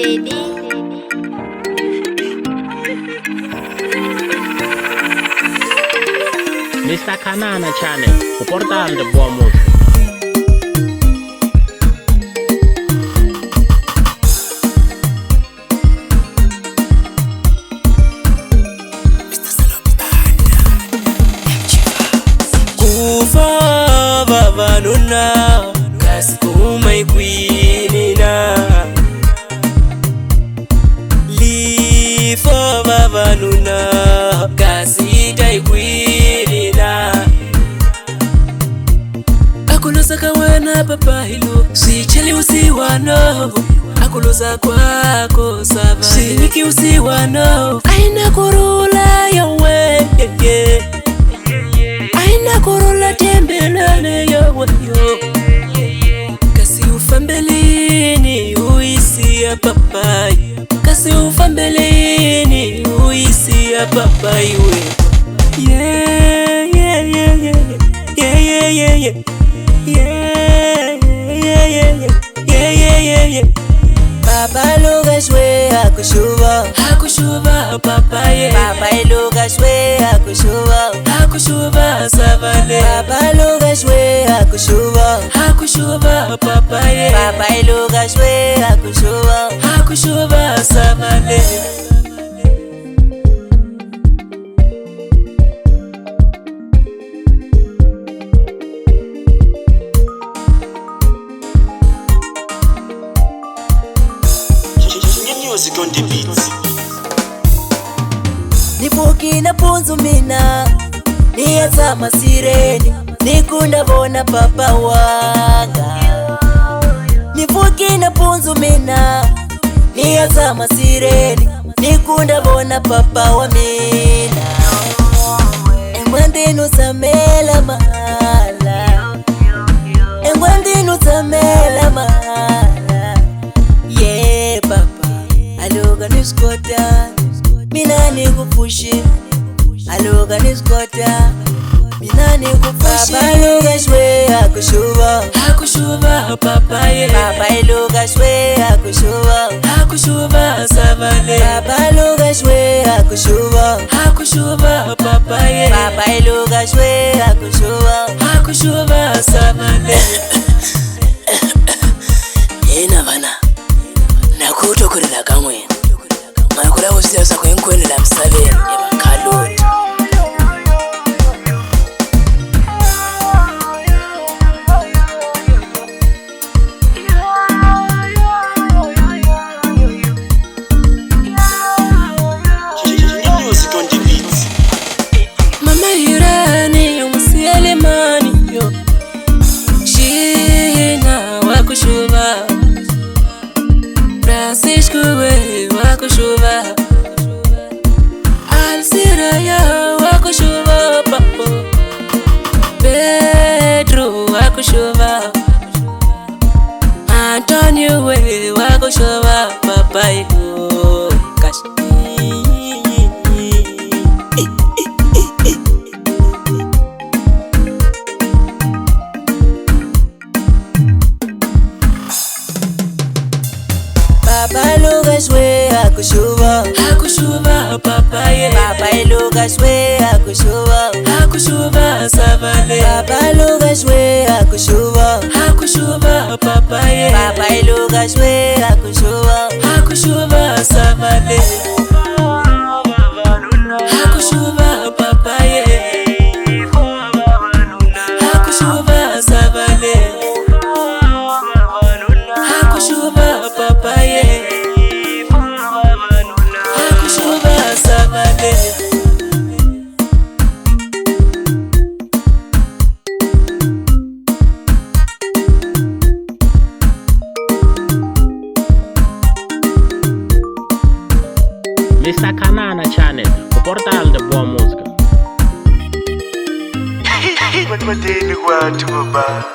Teddy. Mr. Kanana Channel, o portal de boa música. Kufa babanuna kaskumai kwinina Lifo babanuna kasitai kwinina Akuluza kawana papa hilo sicheli usiwano Akuluza kwako saba siniki usiwano Aina kurula yawe Aina kurula tembelane yawe Kasi ufambelini uisi ya papai Kasi ufambelini uisi ya papai we Yeah, yeah, yeah, yeah Yeah, yeah, yeah, yeah Yeah, yeah, yeah, yeah Yeah, yeah, yeah, yeah Papa lugashwe hakushuba Hakushuba papa ye Papa lugashwe hakushuba Hakushuba savale Papa lugashwe hakushuba Hakushuba papa ye Papa lugashwe hakushuba Hakushuba savale Music on the beats. Nifuki na punzu mina Niyazama sireni Nikunda bona papa wanga Nifuki na punzu mina Niyazama sireni Nikunda bona papa wa mina Engwandinu samela mahala Engwandinu samela mahala Yeah papa Aloga niskota Mina nikufushi Aloga niskota Mina nikufushi Papa loga shwe hakushuba Hakushuba papa ye Papa loga shwe hakushuba Hakushuba savale Papa loga shwe hakushuba Hakushuba papa ye Papa loga shwe hakushuba Hakushuba savale Ina bana Nakuto kurila kamwe Makura usiyasa kwenkwene la msave ya makaloti Music on the beats. Mama hirani umusiele mani yo Shina wakushuba Francisco we wakushuba Alsiraya wakushuba papo Pedro wakushuba Antonio we wakushuba papai Kashi Papa lugashwe hakushuba Hakushuba papa ye Papa lugashwe hakushuba Hakushuba savale Papa lugashwe hakushuba Hakushuba papa ye Papa lugashwe hakushuba Hakushuba savale Hakushuba papa ye Hakushuba savale Hakushuba papa ye Hakushuba savale Mr. Kanana Channel, o portal de boa música. Madeni watu baba